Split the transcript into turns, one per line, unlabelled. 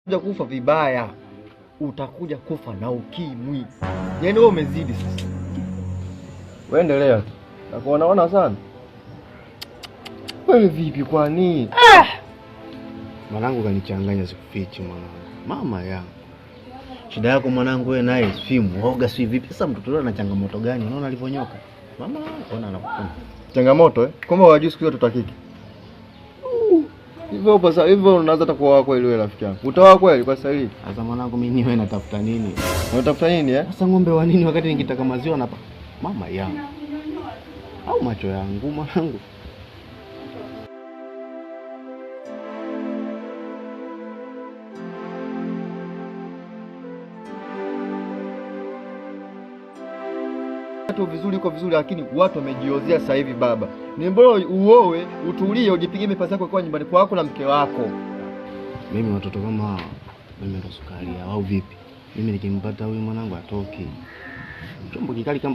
Utakuja kufa vibaya, utakuja kufa na ukimwi. Yaani wewe umezidi sasa. Wewe endelea tu. Nakuona sana. Wewe vipi kwani?
Mwanangu kanichanganya, sikufichi mwanangu. Mama yangu. Shida yako mwanangu wewe naye si muoga si vipi? Sasa mtoto yule ana changamoto gani? Unaona alivyonyoka? Mama ona anakupenda.
Changamoto Kama wajui siku zote tutakiki. Hivyo basi hivyo unaanza takuwa kweli wewe rafiki yangu. Utawa kweli kwa sasa hivi.
Sasa mwanangu mimi niwe natafuta nini?
Unatafuta nini
Sasa ng'ombe wa nini wakati nikitaka maziwa na mama yangu? Au macho yangu mwanangu?
Vizuri uko vizuri, lakini watu wamejiozea sasa hivi baba. Ni bora uoe, utulie, ujipigie mipasi yako kwa nyumbani kwako na mke wako.
Mimi watoto kama mimi ndo sukari au vipi? Mimi nikimpata huyu mwanangu atoki. Chombo kikali kama